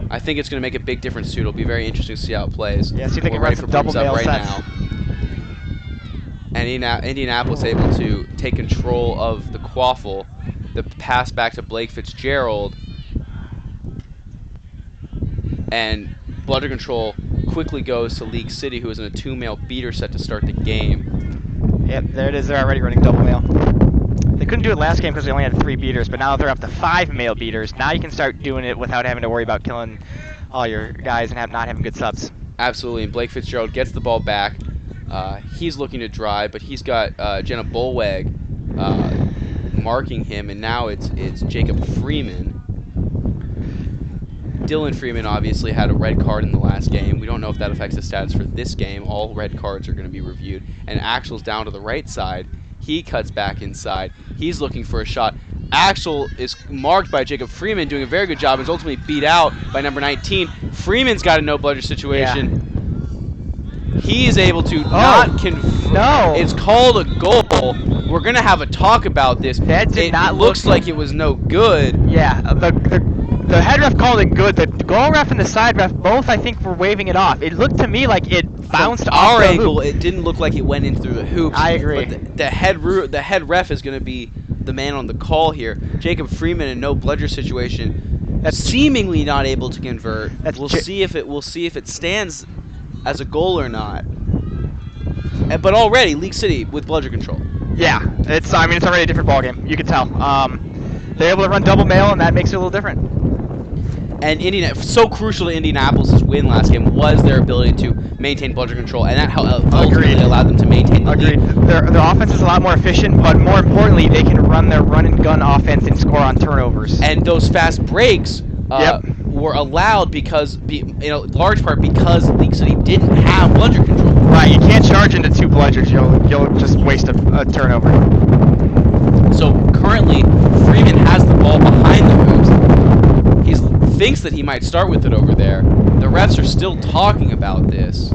I think it's going to make a big difference too. It'll be very interesting to see how it plays. Yeah, see if they can We're run ready some for double brings up mail right sets. now. And Indianapolis able to take control of the quaffle. The pass back to Blake Fitzgerald. And Bludger Control quickly goes to League City, who is in a 2-mail beater set to start the game. Yep, there it is. They're already running double mail. They couldn't do it last game because they only had 3 beaters, but now they're up to 5 mail beaters. Now you can start doing it without having to worry about killing all your guys and not having good subs. Absolutely, and Blake Fitzgerald gets the ball back. He's looking to drive, but he's got Jenna Bolweg marking him, and now it's Jacob Freeman. Dylan Freeman obviously had a red card in the last game. We don't know if that affects his status for this game. All red cards are going to be reviewed. And Axel's down to the right side. He cuts back inside. He's looking for a shot. Axel is marked by Jacob Freeman, doing a very good job. Is ultimately beat out by number 19. Freeman's got a no-bludger situation. Yeah. He is able to not convert. No. It's called a goal. We're going to have a talk about this. That did not looks like it was no good. Yeah, the head ref called it good. The goal ref and the side ref both, I think, were waving it off. It looked to me like it bounced From off our the angle, hoop. it didn't look like it went in through the hoops. I agree. But the head ref is going to be the man on the call here. Jacob Freeman in no bludger situation, that's seemingly not able to convert. We'll see if it stands as a goal or not. But already, League City with bludger control. Yeah, it's already a different ballgame. You can tell. They're able to run double mail, and that makes it a little different. And so crucial to Indianapolis' win last game was their ability to maintain bludger control, and that ultimately allowed them to maintain the lead. Their offense is a lot more efficient, but more importantly, they can run their run-and-gun offense and score on turnovers. And those fast breaks were allowed in large part because League City didn't have bludger control. Right, you can't charge into 2 bludgers. You'll just waste a turnover. So currently, Freeman has the ball behind the hoops. He thinks that he might start with it over there. The refs are still talking about this.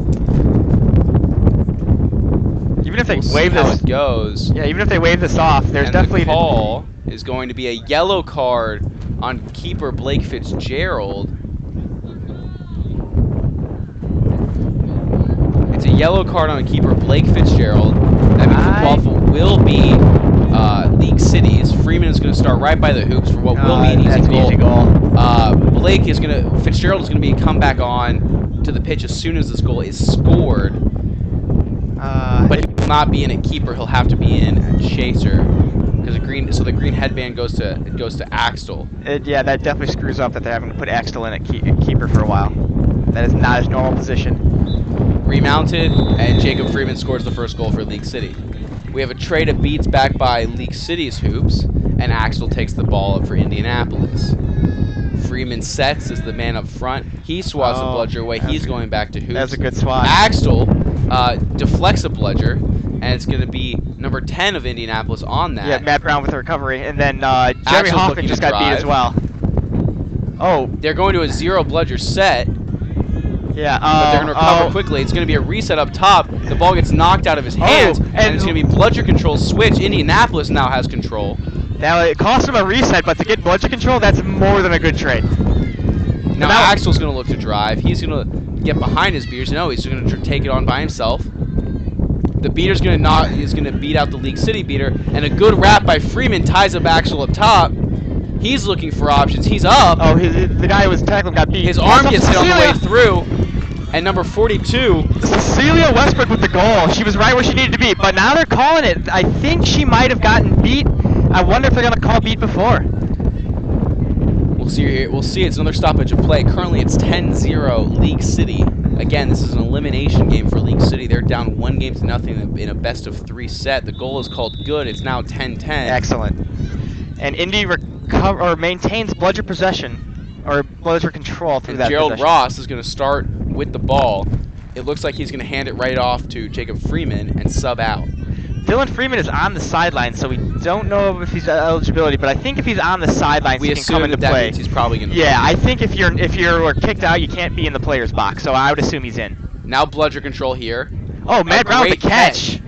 Even if they we'll wave see this, how it goes. Yeah, even if they wave this off, there's definitely the call is going to be a yellow card on keeper Blake Fitzgerald. It's a yellow card on keeper Blake Fitzgerald. That means the quaffle will be League City's. Freeman is going to start right by the hoops for what will be an easy goal. Fitzgerald is going to be come back on to the pitch as soon as this goal is scored. But he will not be in at keeper. He'll have to be in at chaser because the green headband goes to Axel. Yeah, that definitely screws up that they're having to put Axel in at keeper for a while. That is not his normal position. Remounted, and Jacob Freeman scores the first goal for League City. We have a trade of beats back by League City's hoops, and Axel takes the ball up for Indianapolis. Freeman sets as the man up front. He swats the bludger away. He's going back to hoops. That's a good swat. Axel deflects a bludger, and it's going to be number 10 of Indianapolis on that. Yeah, Matt Brown with the recovery, and then Jeremy Hoffman just got beat as well. Oh. They're going to a 0 bludger set. Yeah, but they're going to recover quickly. It's going to be a reset up top. The ball gets knocked out of his hands, and it's going to be bludger control switch. Indianapolis now has control. Now, it cost him a reset, but to get bludger control, that's more than a good trade. Now Axel's going to look to drive. He's going to get behind his beaters. No, he's going to take it on by himself. The beater's going to beat out the League City beater, and a good wrap by Freeman ties up Axel up top. He's looking for options. He's up. Oh, the guy who was tackling got beat. His arm gets hit on the way through. And number 42. Cecilia Westbrook with the goal. She was right where she needed to be. But now they're calling it. I think she might have gotten beat. I wonder if they're going to call beat before. We'll see here. We'll see. It's another stoppage of play. Currently, it's 10-0 League City. Again, this is an elimination game for League City. They're down 1-0 in a best-of-3 set. The goal is called good. It's now 10-10. Excellent. And Indy maintains bludger possession, or bludger control through that Gerald possession. Ross is going to start with the ball. It looks like he's going to hand it right off to Jacob Freeman and sub out. Dylan Freeman is on the sideline, so we don't know if he's eligibility, but I think if he's on the sidelines, he can come into play. That means he's probably going to play. I think if you're kicked out, you can't be in the player's box, so I would assume he's in. Now bludger control here. Oh, Matt Brown with the catch.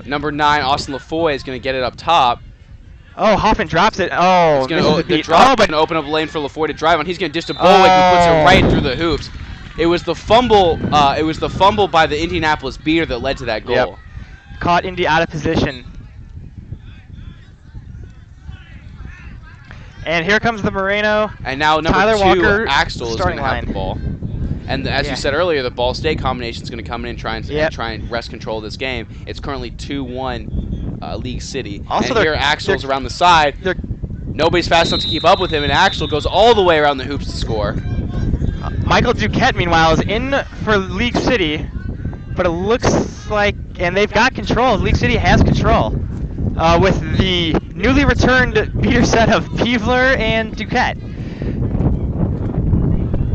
Number 9, Austin LaFoy is going to get it up top. Oh, Hoffman drops it. It's Oh, gonna misses the the beat. drop Oh, is but gonna open up a lane for LaFoy to drive on. He's gonna dish to Bolick, who puts it right through the hoops. It was the fumble. It was the fumble by the Indianapolis beater that led to that yep, goal. caught Indy out of position. And here comes the Moreno. And now number Tyler 2, Walker, Axtell, is going starting to have the line. ball. And as Yeah. you said earlier, the ball state combination is going to come in and try and, Yep. wrest control of this game. It's currently 2-1 League City. Also, And here Axtel's around the side. They're Nobody's fast enough to keep up with him, and Axtell goes all the way around the hoops to score. Michael Duquette, meanwhile, is in for League City, but it looks like, and they've got control. League City has control with the newly returned beater set of Peevler and Duquette.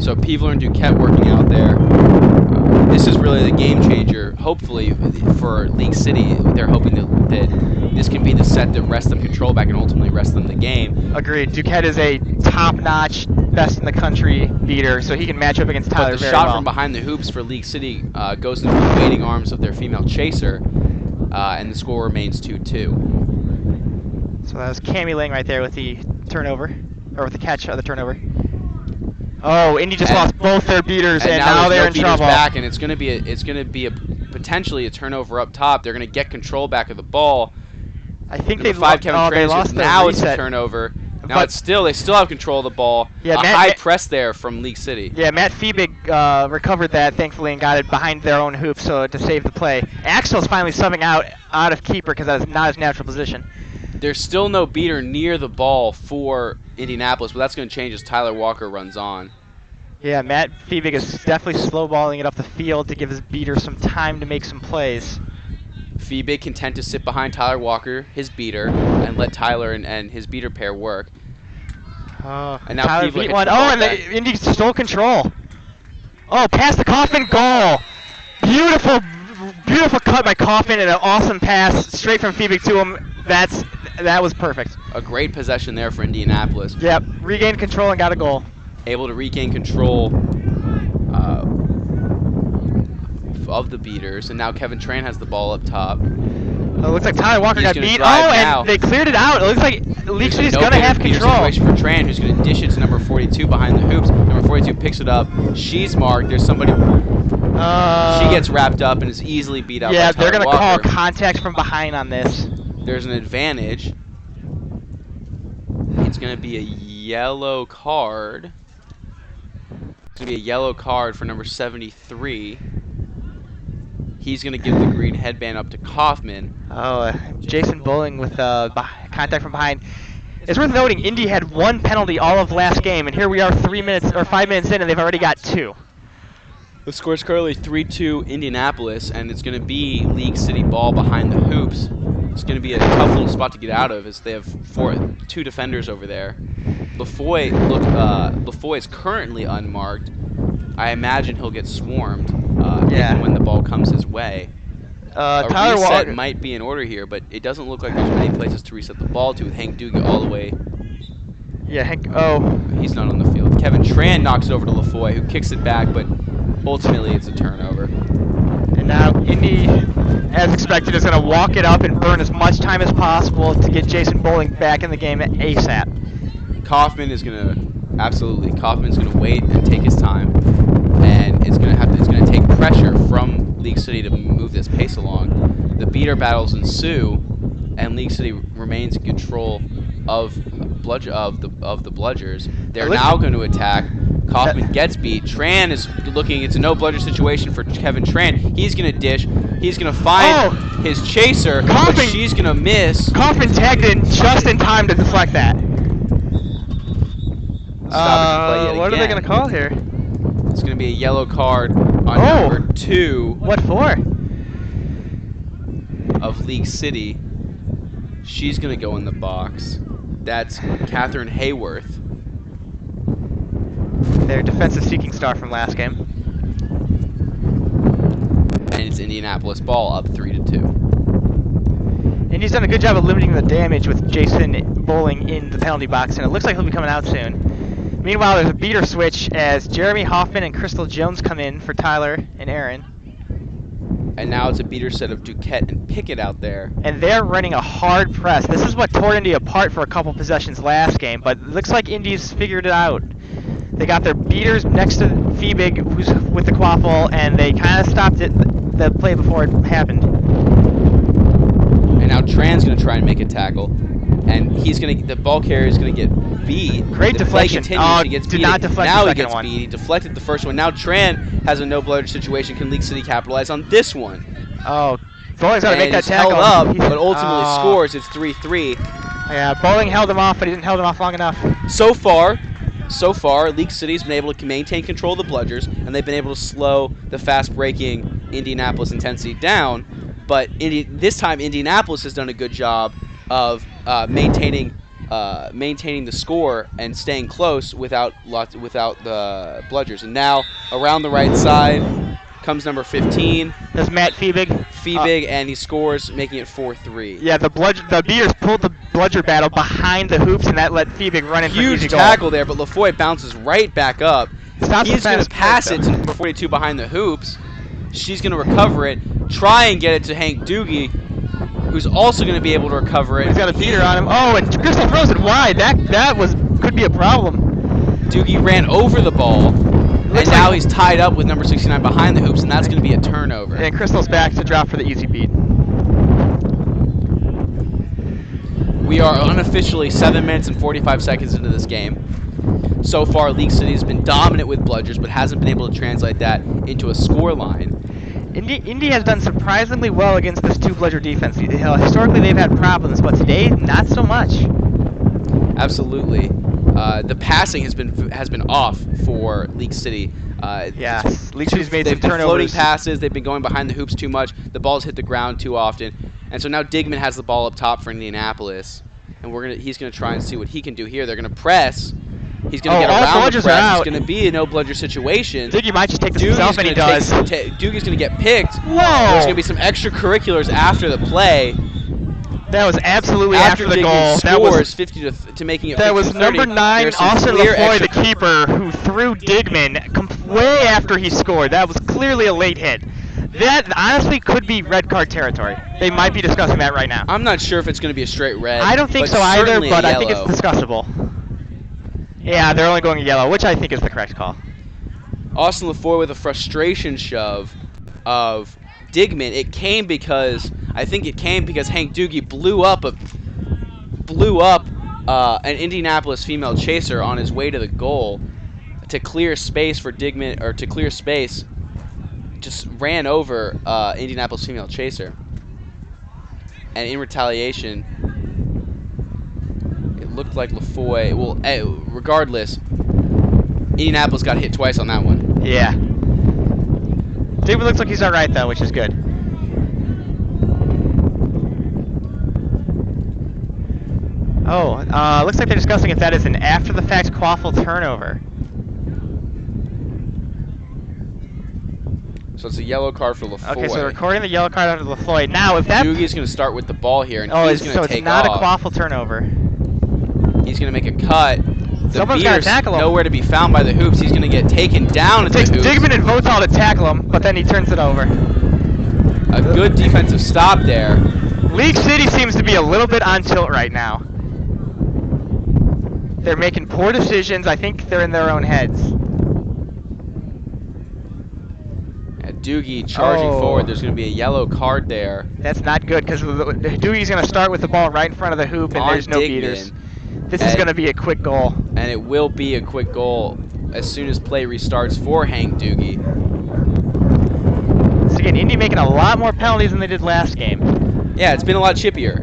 So Peevler and Duquette working out there. This is really the game changer, hopefully, for League City. They're hoping that this can be the set that wrests them control back and ultimately wrests them the game. Agreed. Duquette is a top-notch, best-in-the-country beater, so he can match up against Tyler But the very shot well. from behind the hoops for League City goes into the waiting arms of their female chaser, and the score remains 2-2. So that was Cammy Lang right there with the turnover, or with the catch of the turnover. Oh, Indy just lost both their beaters, and now they're in trouble. Back, and it's going to be a potentially a turnover up top. They're going to get control back of the ball. I think they they Kevin lost their now reset. it's a turnover. Now But they still have control of the ball. Yeah, a high press there from League City. Yeah, Matt Fiebig recovered that, thankfully, and got it behind their own hoop so to save the play. Axel's finally subbing out of keeper because that's not his natural position. There's still no beater near the ball for Indianapolis, but that's going to change as Tyler Walker runs on. Yeah, Matt Fiebig is definitely slow-balling it up the field to give his beater some time to make some plays. Fiebig content to sit behind Tyler Walker, his beater, and let Tyler and his beater pair work. And now Tyler Fiebig beat one. Oh, and the Indy stole control. Oh, past the Coffin, goal! Beautiful, beautiful cut by Coffin and an awesome pass straight from Fiebig to him. That was perfect. A great possession there for Indianapolis. Yep, regained control and got a goal. Able to regain control of the beaters, and now Kevin Tran has the ball up top. It looks like Tyler Walker got beat. Oh, now. and they cleared it out. It looks like League City's no going to have control. Situation for Tran, who's going to dish it to number 42 behind the hoops. Number 42 picks it up. She's marked. There's somebody. She gets wrapped up and is easily beat out. Yeah, by Tyler they're going to call Walker. contact from behind on this. There's an advantage. It's going to be a yellow card. It's going to be a yellow card for number 73. He's going to give the green headband up to Kaufman. Oh, Jason Bowling with contact from behind. It's worth noting Indy had one penalty all of last game, and here we are 5 minutes in, and they've already got 2. The score is currently 3-2 Indianapolis, and it's going to be League City ball behind the hoops. It's going to be a tough little spot to get out of, as they have 2 defenders over there. Lafoy is currently unmarked. I imagine he'll get swarmed even when the ball comes his way. A Tyler reset Walker might be in order here, but it doesn't look like there's many places to reset the ball to, with Hank Dugan all the way. Yeah, Hank. Oh. He's not on the field. Kevin Tran knocks it over to Lafoy, who kicks it back, but ultimately it's a turnover. And now Indy, as expected, is going to walk it up and burn as much time as possible to get Jason Bowling back in the game ASAP. Kaufman is going to Kaufman's going to wait and take his time, and it's going to take pressure from League City to move this pace along. The beater battles ensue, and League City remains in control of the bludgers. They're now going to attack. Kaufman gets beat. Tran is looking. It's a no bludger situation for Kevin Tran. He's going to dish. He's going to find his chaser, but she's going to miss. Kaufman tagged in just in time to deflect that. What are they going to call here? It's going to be a yellow card on number 2. What for? Of League City. She's going to go in the box. That's Catherine Hayworth. Their defensive seeking star from last game. And it's Indianapolis ball up 3-2. And he's done a good job of limiting the damage with Jason Bowling in the penalty box, and it looks like he'll be coming out soon. Meanwhile, there's a beater switch as Jeremy Hoffman and Crystal Jones come in for Tyler and Aaron. And now it's a beater set of Duquette and Pickett out there. And they're running a hard press. This is what tore Indy apart for a couple possessions last game, but it looks like Indy's figured it out. They got their beaters next to Feebig, who's with the quaffle, and they kind of stopped it, the play before it happened. And now Tran's going to try and make a tackle. And the ball carrier is going to get beat. Great the deflection. Play continues. He gets did beat. not deflect Now the he second gets one. beat. He deflected the first one. Now Tran has a no-bludger situation. Can League City capitalize on this one? Oh, Bowling's got to make that he's tackle. held up, but ultimately scores. It's 3-3. Yeah, Bowling held him off, but he didn't hold him off long enough. So far, League City's been able to maintain control of the bludgers, and they've been able to slow the fast-breaking Indianapolis intensity down. But this time, Indianapolis has done a good job of maintaining the score and staying close without the bludgers. And now around the right side comes number 15. That's Matt Feebig. And he scores, making it 4-3. Yeah, the beaters pulled the bludger battle behind the hoops, and that let Feebig run in for an easy Huge goal. tackle there, but Lafoy bounces right back up. He's going to pass it to number 42 behind the hoops. She's going to recover it, try and get it to Hank Doogie, who's also going to be able to recover it. He's got a beater on him. Oh, and Crystal throws it wide. That could be a problem. Doogie ran over the ball, and now he's tied up with number 69 behind the hoops, and that's going to be a turnover. And Crystal's back to drop for the easy beat. We are unofficially 7 minutes and 45 seconds into this game. So far, League City has been dominant with bludgers, but hasn't been able to translate that into a score line. Indy has done surprisingly well against this two-bludger defense. Historically, they've had problems, but today, not so much. Absolutely. The passing has been off for League City. Yes, League City's made some They've been turnovers. floating passes. They've been going behind the hoops too much. The ball's hit the ground too often. And so now Digman has the ball up top for Indianapolis. And he's going to try and see what he can do here. They're going to press. He's going to get around the press. It's going to be a no-bludger situation. Diggy might just take this himself, and he does. Doogie's going to get picked. Whoa! There's going to be some extracurriculars after the play. That was absolutely after the goal. Scores 50 to making it 50-30. That was number 9, Austin Lafoy, the keeper, who threw Digman way after he scored. That was clearly a late hit. That honestly could be red card territory. They might be discussing that right now. I'm not sure if it's going to be a straight red. I don't think so either, but I think it's discussable. Yeah, they're only going yellow, which I think is the correct call. Austin Lafoy with a frustration shove of Digman. I think it came because Hank Doogie blew up an Indianapolis female chaser on his way to the goal to clear space for Digman, or to clear space, just ran over Indianapolis female chaser. And in retaliation, it looked like Lafoy. Well, regardless, Indianapolis got hit twice on that one. Yeah. Digman looks like he's all right though, which is good. Oh, looks like they're discussing if that is an after-the-fact quaffle turnover. So it's a yellow card for Lafoy. Okay, so they're recording the yellow card under Lafoy. Now, if that... Doogie's going to start with the ball here, and he's going to take off. So it's not a quaffle turnover. He's going to make a cut. Someone's got to tackle him. Nowhere to be found by the hoops. He's going to get taken down at the hoops. It takes Digman and Votal to tackle him, but then he turns it over. A good defensive stop there. League City seems to be a little bit on tilt right now. They're making poor decisions. I think they're in their own heads. Doogie charging forward. There's going to be a yellow card there. That's not good because Doogie's going to start with the ball right in front of the hoop, and there's no beaters. This is going to be a quick goal. And it will be a quick goal as soon as play restarts for Hank Doogie. So again, Indy making a lot more penalties than they did last game. Yeah, it's been a lot chippier.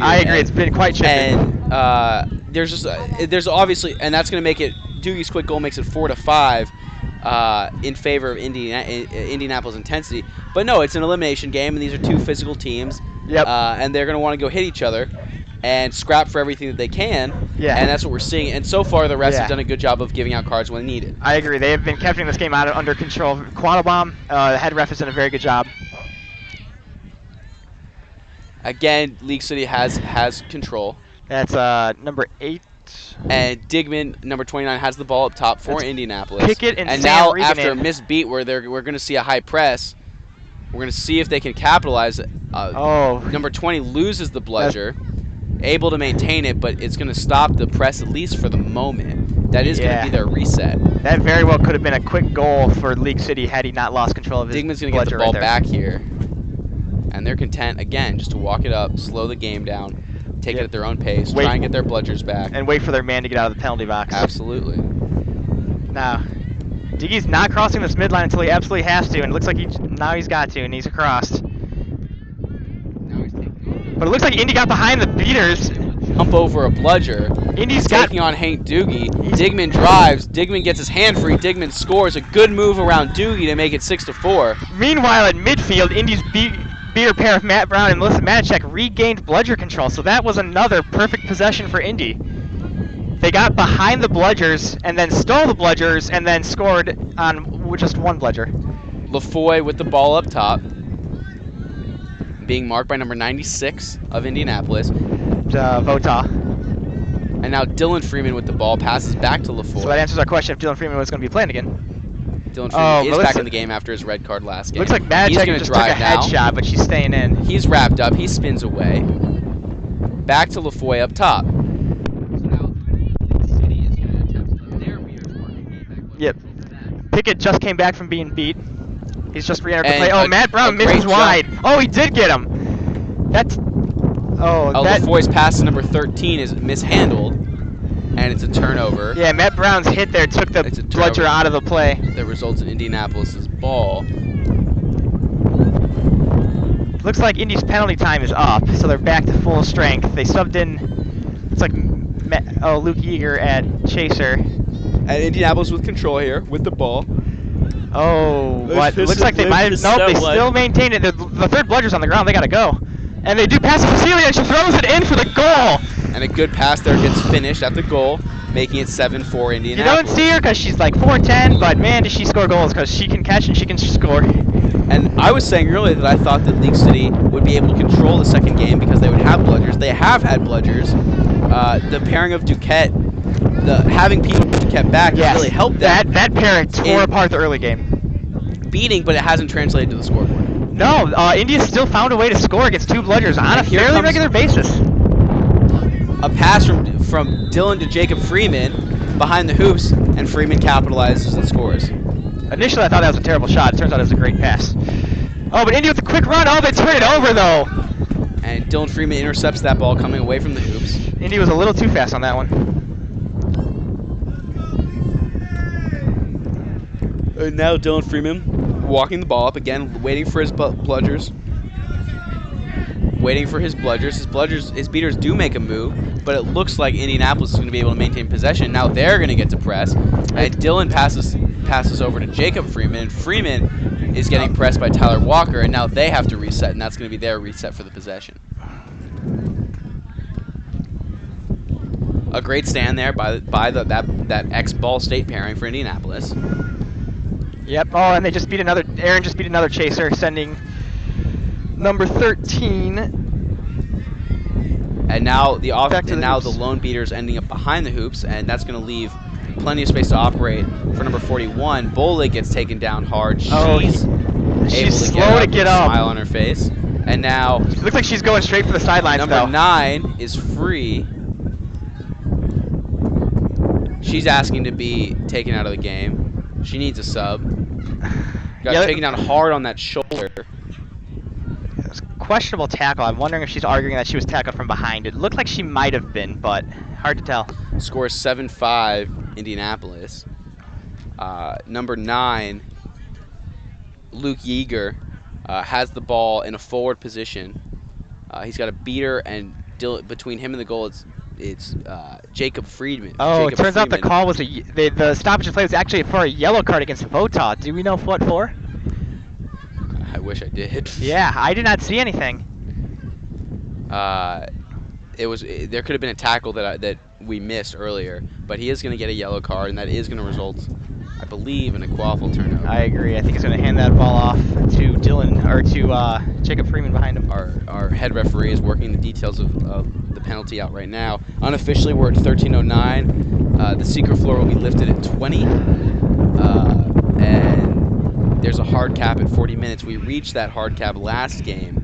I agree. It's been quite chippy. And there's obviously, and that's going to make it. Doogie's quick goal makes it 4-5. In favor of Indianapolis intensity. But no, it's an elimination game, and these are two physical teams. Yep. And they're going to want to go hit each other and scrap for everything that they can. Yeah. And that's what we're seeing. And so far, the refs have done a good job of giving out cards when needed. I agree. They have been capturing this game under control. Quattlebaum, the head ref, has done a very good job. Again, League City has control. That's number 8. And Digman, number 29, has the ball up top for Indianapolis. Pickett and Sam now, Regan after a missed beat where we're going to see a high press, We're going to see if they can capitalize. Oh. Number 20 loses the bludger. Able to maintain it, but it's going to stop the press, at least for the moment. That is going to be their reset. That very well could have been a quick goal for League City had he not lost control of his Digman's going to get the ball back here. And they're content, again, just to walk it up, slow the game down, take it at their own pace, try and get their bludgers back. And wait for their man to get out of the penalty box. Absolutely. Now, Diggy's not crossing this midline until he absolutely has to, and it looks like now he's got to, and he's crossed. But it looks like Indy got behind the beaters. Hump over a bludger. Indy's taking on Hank Doogie. Digman drives. Digman gets his hand free. Digman scores. A good move around Doogie to make it 6-4. Meanwhile, at midfield, Indy's beater pair of Matt Brown and Melissa Matichek regained bludger control, so that was another perfect possession for Indy. They got behind the bludgers and then stole the bludgers and then scored on just one bludger. LaFoy with the ball up top, being marked by number 96 of Indianapolis. Vota. And now Dylan Freeman with the ball passes back to LaFoy. So that answers our question if Dylan Freeman was going to be playing again. Dylan Freeman is back in the game after his red card last game. Looks like Matichek just took a headshot, but she's staying in. He's wrapped up. He spins away. Back to LaFoy up top. Yep. Pickett just came back from being beat. He's just re-entered the play. Oh, Matt Brown misses wide. Oh, he did get him. That's... LaFoy's pass to number 13 is mishandled, and it's a turnover. Yeah, Matt Brown's hit there took the bludger out of the play. That results in Indianapolis' ball. Looks like Indy's penalty time is up, so they're back to full strength. They subbed in, it's like, Luke Yeager at Chaser. And Indianapolis with control here, with the ball. Oh, what? Looks like they might have, nope, they still maintain it. The third bludger's on the ground, they gotta go. And they do pass to Cecilia, and she throws it in for the goal! And a good pass there gets finished at the goal, making it 7-4 Indianapolis. You don't see her because she's like 4'10", but man, does she score goals because she can catch and she can score. And I was saying earlier that I thought that League City would be able to control the second game because they would have bludgers. They have had bludgers. The pairing of Duquette, having Pete Duquette back has really helped them. That pairing tore apart the early game. Beating, but it hasn't translated to the scoreboard. No, India still found a way to score against two bludgers on a fairly regular basis. A pass from Dylan to Jacob Freeman behind the hoops, and Freeman capitalizes and scores. Initially, I thought that was a terrible shot. It turns out it was a great pass. Oh, but India with a quick run. Oh, they turn it over, though. And Dylan Freeman intercepts that ball coming away from the hoops. India was a little too fast on that one. And now Dylan Freeman walking the ball up again, waiting for his bludgers. Waiting for his bludgers. His beaters do make a move, but it looks like Indianapolis is going to be able to maintain possession. Now they're going to get to press, and Dylan passes over to Jacob Freeman, and Freeman is getting pressed by Tyler Walker, and now they have to reset, and that's going to be their reset for the possession. A great stand there by that ex-Ball State pairing for Indianapolis. Yep. Oh, and they just beat another. Aaron just beat another chaser, sending number 13. And now the lone beater's ending up behind the hoops, and that's going to leave plenty of space to operate for number 41. Bolig gets taken down hard. She's slow to get up. Smile on her face, and now it looks like she's going straight for the sidelines. Number 9 is free. She's asking to be taken out of the game. She needs a sub. Got taken down hard on that shoulder. It was a questionable tackle. I'm wondering if she's arguing that she was tackled from behind. It looked like she might have been, but hard to tell. Score 7-5 Indianapolis. Number 9, Luke Yeager, has the ball in a forward position. He's got a beater, and between him and the goal, it's Jacob Friedman. Oh, it turns out the call was the stoppage of play was actually for a yellow card against Vota. Do we know what for? I wish I did. Yeah, I did not see anything. There could have been a tackle that we missed earlier, but he is going to get a yellow card, and that is going to result, I believe, in a quaffle turnover. I agree. I think he's going to hand that ball off to Jacob Freeman behind him. Our head referee is working the details of the penalty out right now. Unofficially, we're at 13:09. The secret floor will be lifted at 20, and there's a hard cap at 40 minutes. We reached that hard cap last game.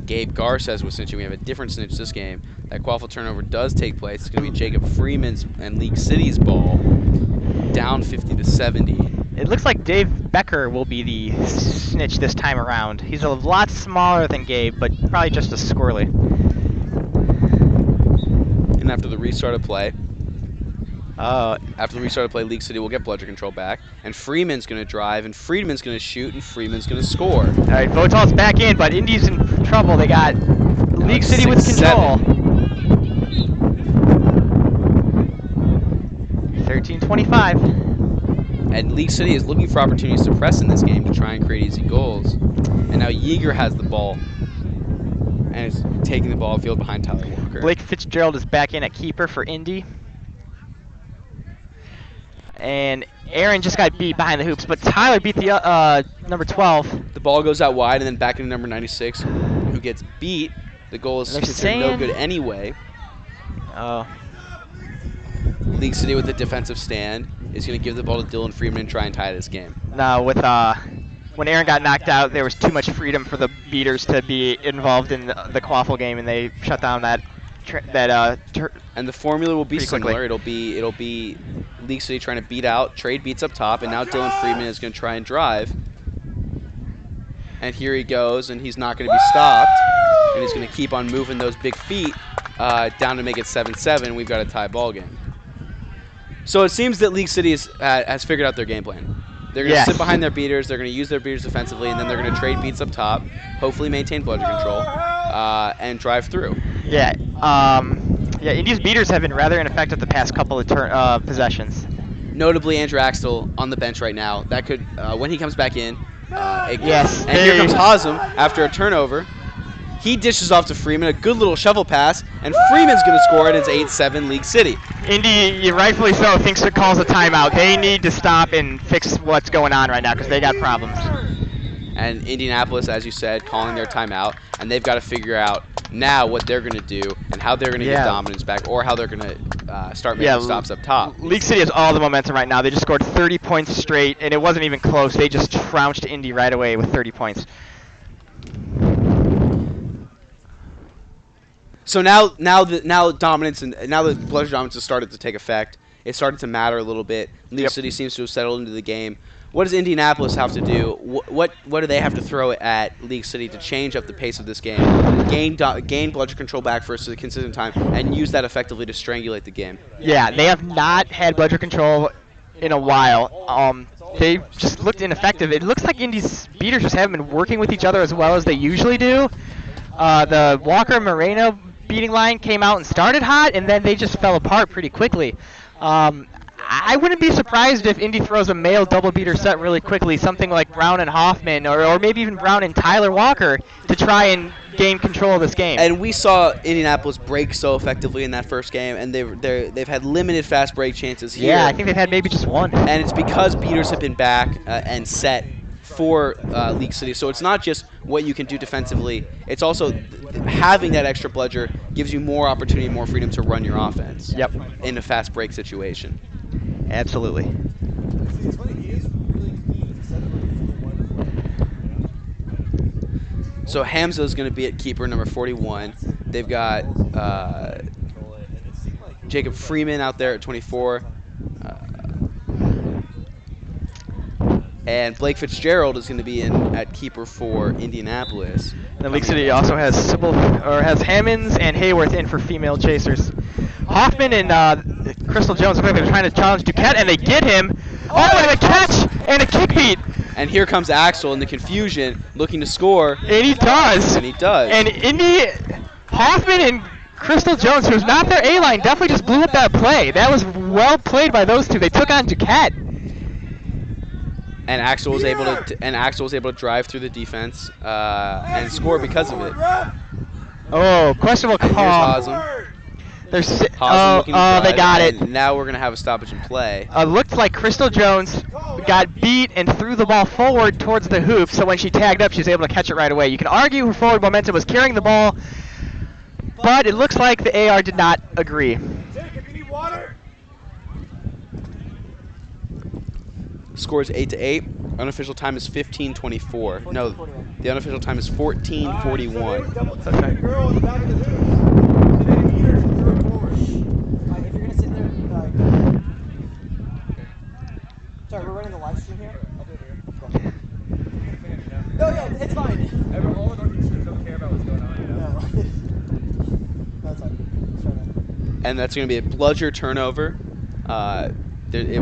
Gabe Garces was snitching. We have a different snitch this game. That quaffle turnover does take place. It's going to be Jacob Freeman's and League City's ball. Down 50-70. It looks like Dave Becker will be the snitch this time around. He's a lot smaller than Gabe, but probably just as squirrely. And after the restart of play, League City will get bludger control back, and Freeman's going to drive, and Freeman's going to shoot, and Freeman's going to score. All right, Votal's back in, but Indy's in trouble. They got League City with control. 13-25. And League City is looking for opportunities to press in this game to try and create easy goals. And now Yeager has the ball and is taking the ball field behind Tyler Walker. Blake Fitzgerald is back in at keeper for Indy. And Aaron just got beat behind the hoops, but Tyler beat the number 12. The ball goes out wide and then back into number 96, who gets beat. The goal is considered no good anyway. Oh. League City with a defensive stand is going to give the ball to Dylan Freeman and try and tie this game. No, with when Aaron got knocked out, there was too much freedom for the beaters to be involved in the quaffle game, and they shut down that. And the formula will be similar. Quickly. It'll be League City trying to beat out, trade beats up top, and now Dylan Freeman is going to try and drive. And here he goes, and he's not going to be stopped. And he's going to keep on moving those big feet down to make it 7-7. We've got a tie ball game. So it seems that League City has figured out their game plan. They're going to sit behind their beaters. They're going to use their beaters defensively, and then they're going to trade beats up top, hopefully maintain bludger control, and drive through. Yeah. Indy's beaters have been rather ineffective the past couple of possessions. Notably, Andrew Axtell on the bench right now. That could, when he comes back in, yes. And here comes Hasem after a turnover. He dishes off to Freeman, a good little shovel pass, and Freeman's going to score it. It's 8-7 League City. Indy, rightfully so, thinks it calls a timeout. They need to stop and fix what's going on right now because they got problems. And Indianapolis, as you said, calling their timeout, and they've got to figure out now what they're going to do and how they're going to get dominance back, or how they're going to start making stops up top. League City has all the momentum right now. They just scored 30 points straight, and it wasn't even close. They just trounced Indy right away with 30 points. So now dominance and now the bludger dominance has started to take effect. It started to matter a little bit. League City seems to have settled into the game. What does Indianapolis have to do? What do they have to throw at League City to change up the pace of this game, gain bludger control back for a consistent time, and use that effectively to strangulate the game? Yeah, they have not had bludger control in a while. They just looked ineffective. It looks like Indy's beaters just haven't been working with each other as well as they usually do. The Walker Moreno beating line came out and started hot, and then they just fell apart pretty quickly. I wouldn't be surprised if Indy throws a male double beater set really quickly, something like Brown and Hoffman, or maybe even Brown and Tyler Walker, to try and gain control of this game. And we saw Indianapolis break so effectively in that first game, and they've had limited fast break chances here. Yeah, I think they've had maybe just one. And it's because beaters have been back and set for League City. So it's not just what you can do defensively. It's also having that extra bludger gives you more opportunity, more freedom to run your offense. Yep. In a fast break situation. Absolutely. So Hamza is going to be at keeper number 41. They've got Jacob Freeman out there at 24. And Blake Fitzgerald is going to be in at keeper for Indianapolis. And League City also has has Hammonds and Hayworth in for female chasers. Hoffman and Crystal Jones are trying to challenge Duquette, and they get him. Oh, and a catch and a kick beat. And here comes Axel in the confusion, looking to score. And he does. And he does. And Hoffman and Crystal Jones, who's not their A-line, definitely just blew up that play. That was well played by those two. They took on Duquette. And Axel was able to drive through the defense and score because of it. Oh, questionable call. Here's Hasem. They got it. Now we're gonna have a stoppage in play. Looked like Crystal Jones got beat and threw the ball forward towards the hoop. So when she tagged up, she was able to catch it right away. You can argue her forward momentum was carrying the ball, but it looks like the AR did not agree. Scores 8-8. unofficial time is 15:24. No, 14:41. the unofficial time is 14:41. That's right. Girl in the back of the hoops. And then eat her and throw it forward. If you're gonna sit there, sorry, we're running the live stream here. I'll do it here. No, yeah, it's fine. All the Northeasterners don't care about what's going on, you know? No. That's fine. And that's going to be a bludger turnover. It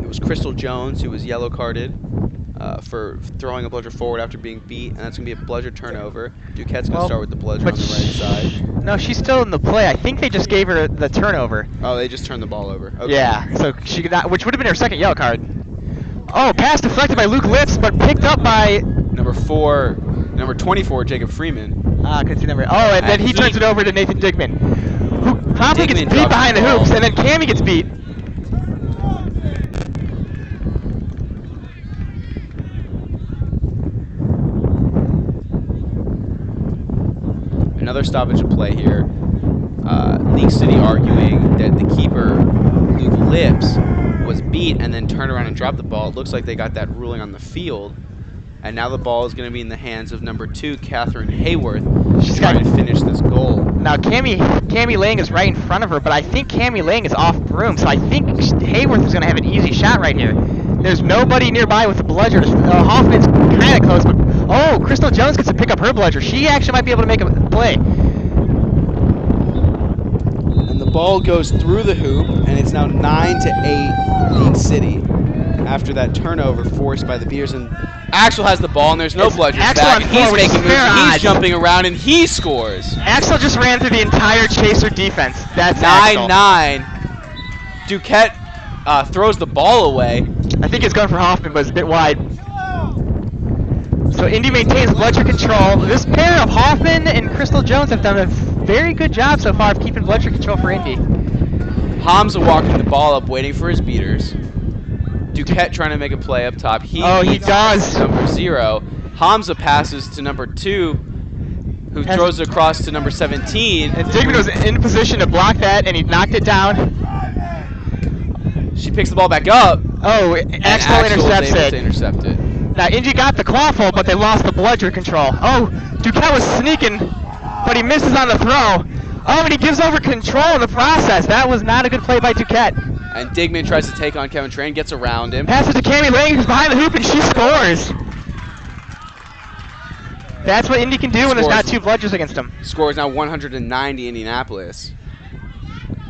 was Crystal Jones who was yellow carded for throwing a bludger forward after being beat, and that's going to be a bludger turnover. Duquette's going to start with the bludger on the right side. No, she's still in the play. I think they just gave her the turnover. Oh, they just turned the ball over. Okay. Yeah, so she could not, which would have been her second yellow card. Oh, pass deflected by Luke Litz, but picked up by Number 24, Jacob Freeman. couldn't see number. Oh, and then he turns it over to Nathan Digman, who promptly gets Digman beat drops behind the the ball. hoops, and then Cammy gets beat. Another stoppage of play here. League City arguing that the keeper, Luke Lips, was beat and then turned around and dropped the ball. It looks like they got that ruling on the field. And now the ball is going to be in the hands of number 2, Catherine Hayworth. She's trying to finish this goal. Now Cammy Lang is right in front of her, but I think Cammy Lang is off broom, so I think Hayworth is going to have an easy shot right here. There's nobody nearby with the bludger. Hoffman's kind of close, but oh, Crystal Jones gets to pick up her bludger. She actually might be able to make a play. And the ball goes through the hoop, and it's now 9-8 League City after that turnover forced by the Beers. And Axel has the ball, and there's no bludgers Axel back. on And four, he's which is making moves, fair and he's odds. jumping around, and he scores. Axel just ran through the entire chaser defense. That's Axel. 9-9. Duquette throws the ball away. I think it's going for Hoffman, but it's a bit wide. So Indy maintains bludger control. This pair of Hoffman and Crystal Jones have done a very good job so far of keeping bludger control for Indy. Hamza walking the ball up, waiting for his beaters. Duquette trying to make a play up top. He does. Number 0. Hamza passes to number 2, who throws it across to number 17. And Digman was in position to block that, and he knocked it down. She picks the ball back up. Oh, Axel intercepts was able it. to intercept it. Now Indy got the clawful, but they lost the bludger control. Oh, Duquette was sneaking, but he misses on the throw. Oh, and he gives over control in the process. That was not a good play by Duquette. And Digman tries to take on Kevin Train, gets around him. Passes to Cammy Lang, who's behind the hoop, and she scores. That's what Indy can do when there's not 2 bludgers against them. Score is now 190 Indianapolis.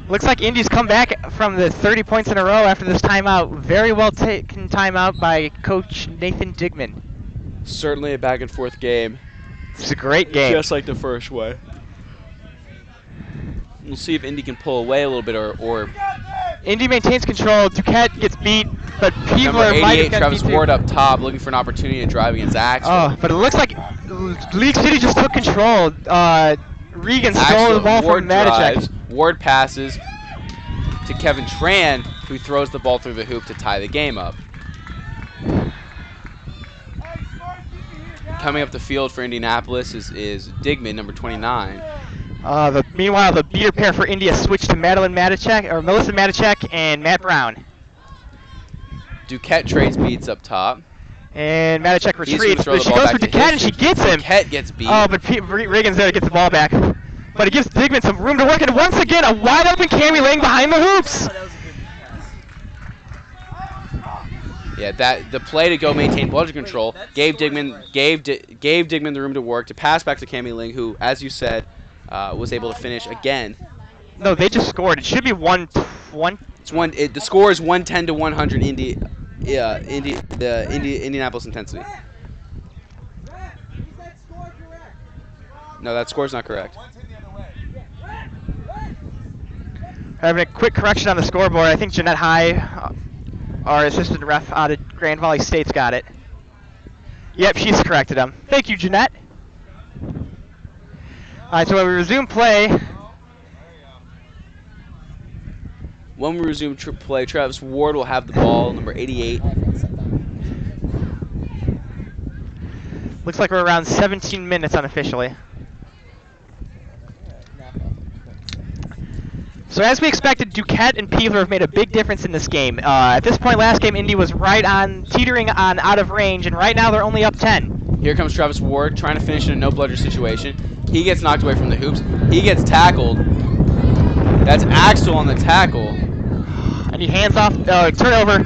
Looks like Indy's come back from the 30 points in a row after this timeout. Very well taken timeout by Coach Nathan Digman. Certainly a back and forth game. It's a great game. Just like the first way. We'll see if Indy can pull away a little bit or Indy maintains control. Duquette gets beat, but number Peebler might 88, have got Travis beat Ward too. up top, looking for an opportunity to drive against Axel. Oh, but it looks like League City just took control. Regan stole the ball Ward from Matacek. drives. Ward passes to Kevin Tran, who throws the ball through the hoop to tie the game up. Coming up the field for Indianapolis is Digman, number 29. Meanwhile, the beater pair for India switched to Melissa Matacek and Matt Brown. Duquette trades beats up top. And Matacek He's gonna retreats, throw but the she ball goes back for to Duquette and his she gets him. Duquette gets beat. Oh, but Regan's there to get the ball back. But it gives Digman some room to work, and once again, a wide open Cammy Lang behind the hoops. Yeah, the play to go maintain bludger control gave Digman the room to work to pass back to Cammy Ling, who, as you said, was able to finish again. No, they just scored. It should be 1-1. The score is 110 to 100. Indianapolis intensity. No, that score's not correct. Having a quick correction on the scoreboard. I think Jeanette High, our assistant ref out of Grand Valley State's got it. Yep, she's corrected him. Thank you, Jeanette. All right, so when we resume play, When we resume play, Travis Ward will have the ball, number 88. looks like we're around 17 minutes unofficially. So as we expected, Duquette and Peeler have made a big difference in this game. At this point last game, Indy was right on, teetering on out of range, and right now they're only up 10. Here comes Travis Ward trying to finish in a no-bludger situation. He gets knocked away from the hoops. He gets tackled. That's Axel on the tackle. And he hands off, turnover.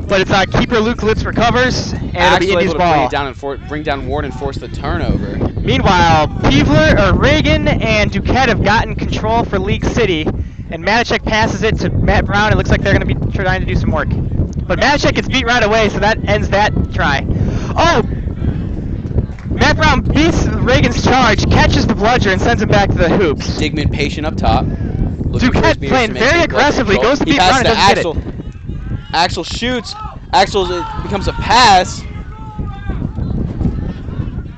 But it's keeper Luke Litz recovers, and it'll be Axel Indy's able to ball. bring down Ward and force the turnover. Meanwhile, Reagan and Duquette have gotten control for League City, and Matacek passes it to Matt Brown. It looks like they're going to be trying to do some work. But Matacek gets beat right away, so that ends that try. Oh! Matt Brown beats Reagan's charge, catches the bludger, and sends him back to the hoops. Digman patient up top. Duquette playing very aggressively, goes to beat Brown and doesn't Axel. get it. Axel shoots. Axel becomes a pass.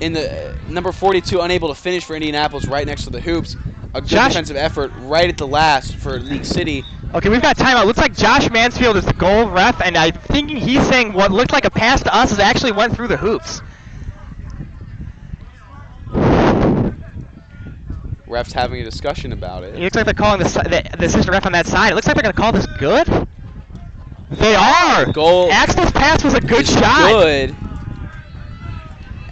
In the number 42, unable to finish for Indianapolis, right next to the hoops. A good defensive effort right at the last for League City. Okay, we've got timeout. Looks like Josh Mansfield is the goal ref, and I'm thinking he's saying what looked like a pass to us actually went through the hoops. Refs having a discussion about it. It looks like they're calling the assistant ref on that side. It looks like they're going to call this good. They are! Goal. Axel's pass was a good shot. Good.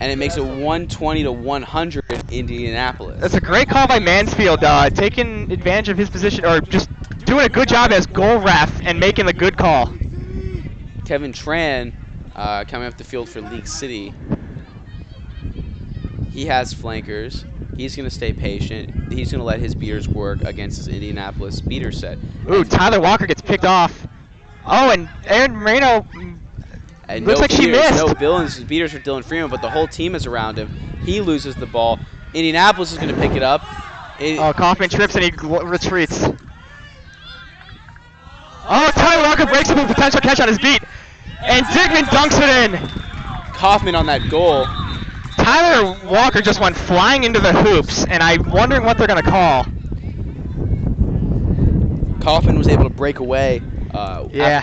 And it makes it 120 to 100 Indianapolis. That's a great call by Mansfield, taking advantage of his position, or just doing a good job as goal ref and making the good call. Kevin Tran coming up the field for League City. He has flankers. He's going to stay patient. He's going to let his beaters work against his Indianapolis beater set. Ooh, Tyler Walker gets picked off. Oh, and Aaron Moreno and looks no like she beaters, missed. No beaters for Dylan Freeman, but the whole team is around him. He loses the ball. Indianapolis is going to pick it up. Kaufman trips and he retreats. Oh, Tyler Walker breaks up a potential catch on his beat. And Digman dunks it in. Kaufman on that goal. Tyler Walker just went flying into the hoops, and I'm wondering what they're going to call. Kaufman was able to break away Yeah.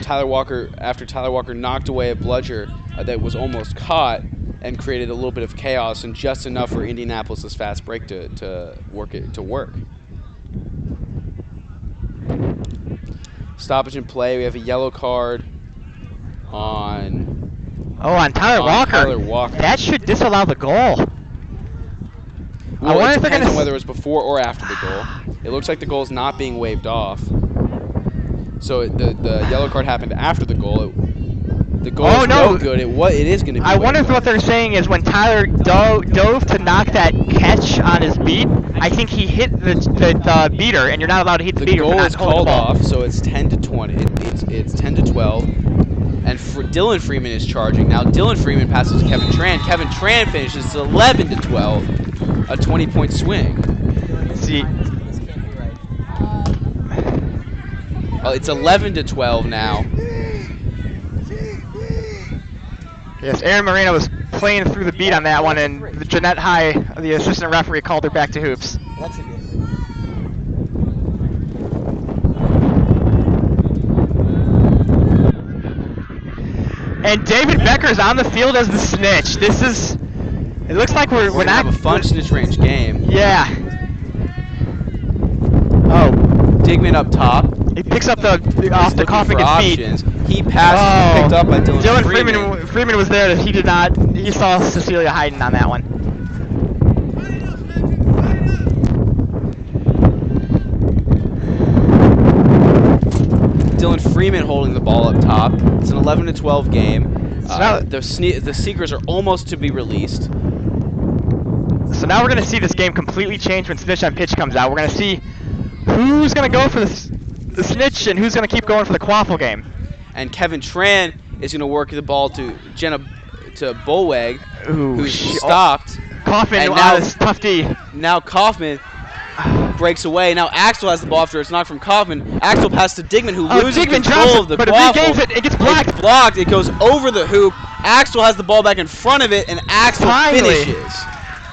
after Tyler Walker knocked away a bludger that was almost caught and created a little bit of chaos and just enough for Indianapolis' fast break to work. Stoppage in play. We have a yellow card on Tyler Walker. Tyler Walker. That should disallow the goal. Well, I wonder it if they're depends going on whether it was before or after the goal. It looks like the goal is not being waved off. So the yellow card happened after the goal. The goal is no good. It is going to be. I wonder if what they're saying is when Tyler dove to knock that catch on his beat, I think he hit the beater, and you're not allowed to hit the beater. The goal for not is holding called the ball. off, so it's 10 to 20. It's 10 to 12. And Dylan Freeman is charging. Now Dylan Freeman passes to Kevin Tran. Kevin Tran finishes. It's 11 to 12. A 20-point swing. See. Well, it's 11 to 12 now. Yes, Aaron Moreno was playing through the beat on that one, and Jeanette High, the assistant referee, called her back to hoops. That's a good. And David Becker's on the field as the snitch. It looks like we're We're not. have a fun snitch range game. Yeah. Oh, Digman up top. he picks up off the Looking coughing for feet. options. He passes, picked up by Dylan Freeman. Freeman was there. He did not. He saw Cecilia Hayden on that one. Dylan Freeman holding the ball up top. It's an 11 to 12 game. now- The Seekers are almost to be released. So now we're going to see this game completely change when Snitch on Pitch comes out. We're going to see who's going to go for the Snitch and who's going to keep going for the Quaffle game. And Kevin Tran is going to work the ball to Bolweg, who's stopped. Kaufman And on now- his tough D. Now Kaufman breaks away. Now Axel has the ball after it's knocked from Kaufman. Axel passes to Digman, who loses Digman control drops of the it, but it quaffle. regains it. It gets blocked. It's blocked. It goes over the hoop. Axel has the ball back in front of it, and Axel Finally. finishes.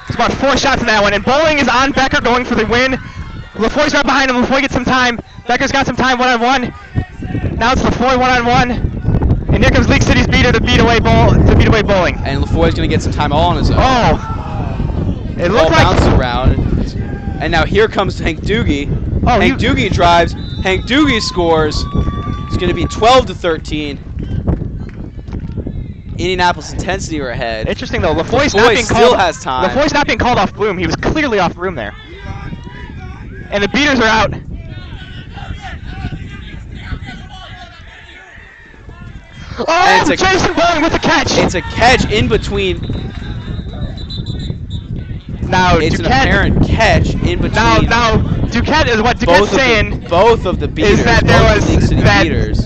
It's about 4 shots in that one, and Bowling is on Becker going for the win. LaFoy's right behind him. LaFoy gets some time. Becker's got some time one-on-one. Now it's LaFoy one-on-one. And here comes League City's beater to beat away Bowling. And LaFoy's going to get some time all on his own. Oh. It Ball looked like bounces around. And now here comes Hank Doogie. Oh, Hank Doogie drives. Hank Doogie scores. It's going to be 12-13. Indianapolis intensity are ahead. Interesting though. LaFoy's not being still called. has time. LaFoy's not being called off Bloom. He was clearly off Bloom there. And the beaters are out. Oh, it's Jason Bowling with the catch. It's a catch in between. Now It's an Duquette, apparent catch in between. now Duquette is what Duquette's saying. Both of the beaters. Is that there both was the League City that beaters.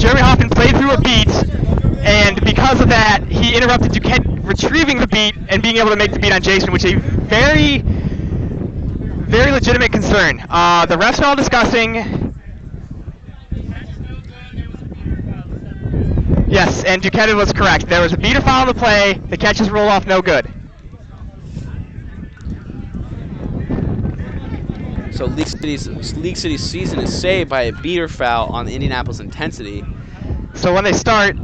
Jeremy Hoffman played through a beat, and because of that, he interrupted Duquette retrieving the beat and being able to make the beat on Jason, which is a very, very legitimate concern. The refs are all discussing. Yes, and Duquette was correct. There was a beater foul on the play. The catches roll off, no good. So League City's season is saved by a beater foul on the Indianapolis intensity. So when they start,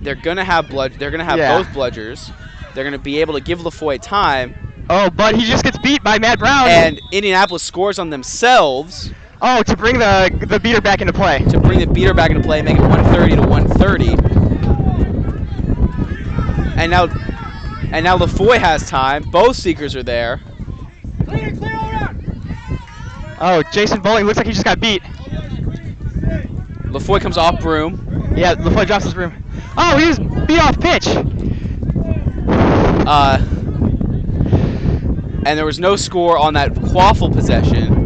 they're gonna have both bludgers. They're gonna be able to give LaFoy time. Oh, but he just gets beat by Matt Brown. And Indianapolis scores on themselves. Oh, to bring the beater back into play. To bring the beater back into play, make it 130-130. And now LaFoy has time. Both seekers are there. Clear all around. Oh, Jason Bowling looks like he just got beat. LaFoy comes off broom. Yeah, LaFoy drops his broom. Oh, he was beat off pitch. And there was no score on that quaffle possession.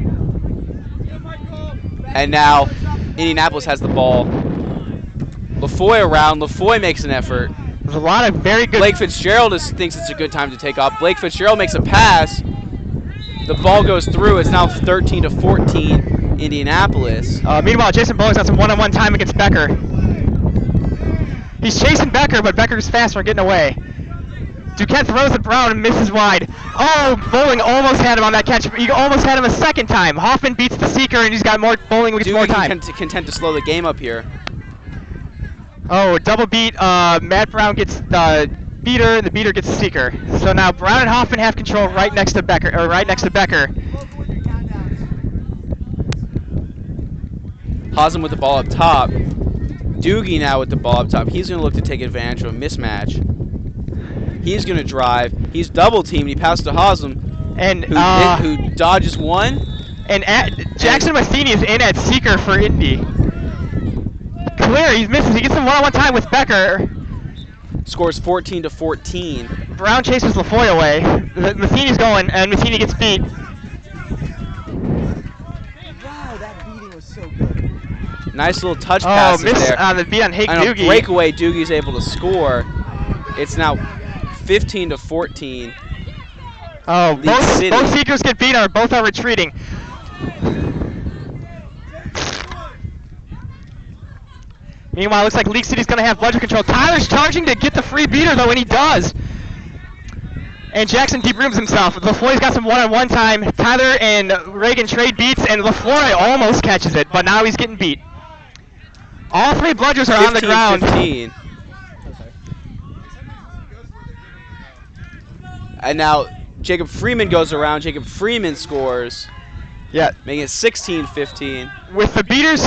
And now Indianapolis has the ball. LaFoy around. LaFoy makes an effort. There's a lot of very good. Blake Fitzgerald thinks it's a good time to take off. Blake Fitzgerald makes a pass. The ball goes through. It's now 13-14 Indianapolis. Meanwhile, Jason Bowling's got some one-on-one time against Becker. He's chasing Becker, but Becker's faster, getting away. Duquette throws it Brown and misses wide. Oh, Bowling almost had him on that catch. He almost had him a second time. Hoffman beats the seeker, and he's got more. Bowling gets more time. Content to slow the game up here. Oh, double beat. Matt Brown gets the beater, and the beater gets the seeker. So now Brown and Hoffman have control right next to Becker. Hazen with the ball up top. Doogie now with the ball up top. He's going to look to take advantage of a mismatch. He's going to drive. He's double teamed. He passes to Hazen, who dodges one. And Jackson Matheny is in at seeker for Indy. Clear, he misses. He gets some one-on-one time with Becker. Scores 14-14. Brown chases LaFoy away. Matheny's going, and Matheny gets beat. Wow, that beating was so good. Nice little touch passes miss there. on the beat on Hank And Doogie. a breakaway, Doogie's able to score. It's now 15-14. Oh, both City. seekers get beat, or both are retreating. Meanwhile, it looks like League City's going to have bludger control. Tyler's charging to get the free beater, though, and he does. And Jackson debrooms himself. LaFloy's got some one-on-one time. Tyler and Reagan trade beats, and LaFloy almost catches it, but now he's getting beat. All three bludgers are on the ground. 15. And now Jacob Freeman goes around. Jacob Freeman scores. Yeah. Making it 16-15. With the beaters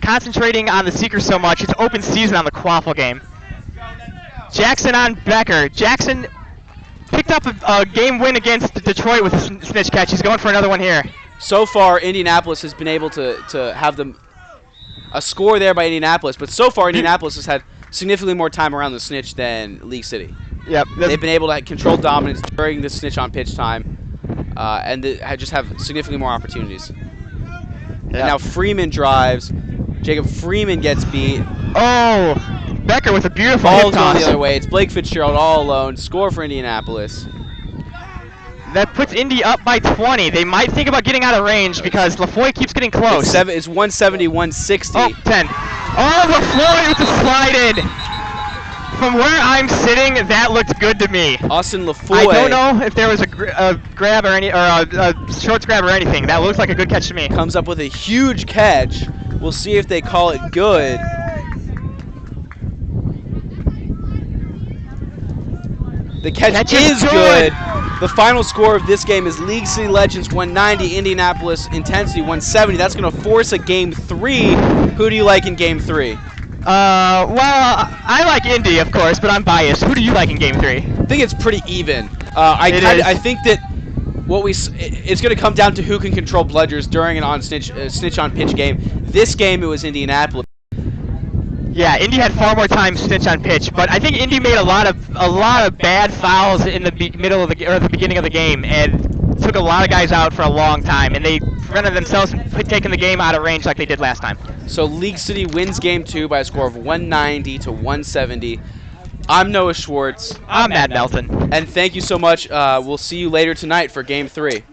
concentrating on the seeker so much, it's open season on the Quaffle game. Jackson on Becker. Jackson picked up a game win against Detroit with a snitch catch. He's going for another one here. So far, Indianapolis has been able to have a score there by Indianapolis, but so far Indianapolis has had significantly more time around the snitch than League City. Yep. They've been able to control dominance during the snitch on pitch time, and just have significantly more opportunities. And now Freeman drives. Jacob Freeman gets beat. Oh, Becker with a beautiful Ball's hip going toss. the other way. It's Blake Fitzgerald all alone. Score for Indianapolis. That puts Indy up by 20. They might think about getting out of range because LaFoy keeps getting close. It's 170-160. Oh, 10. Oh, LaFoy with the slide in. From where I'm sitting, that looked good to me. Austin LaFoy. I don't know if there was a grab or a shorts grab or anything. That looks like a good catch to me. Comes up with a huge catch. We'll see if they call it good. The catch is good. The final score of this game is League City Legends 190, Indianapolis Intensity 170. That's going to force a Game 3. Who do you like in Game 3? Well, I like Indy, of course, but I'm biased. Who do you like in Game 3? I think it's pretty even. I think that it's going to come down to who can control bludgers during an on snitch on pitch game. This game, it was Indianapolis. Yeah, Indy had far more time snitch on pitch, but I think Indy made a lot of bad fouls in the middle of the beginning of the game, and took a lot of guys out for a long time, and they prevented themselves from taking the game out of range like they did last time. So League City wins Game 2 by a score of 190 to 170. I'm Noah Schwartz. I'm Matt Melton. And thank you so much. We'll see you later tonight for Game 3.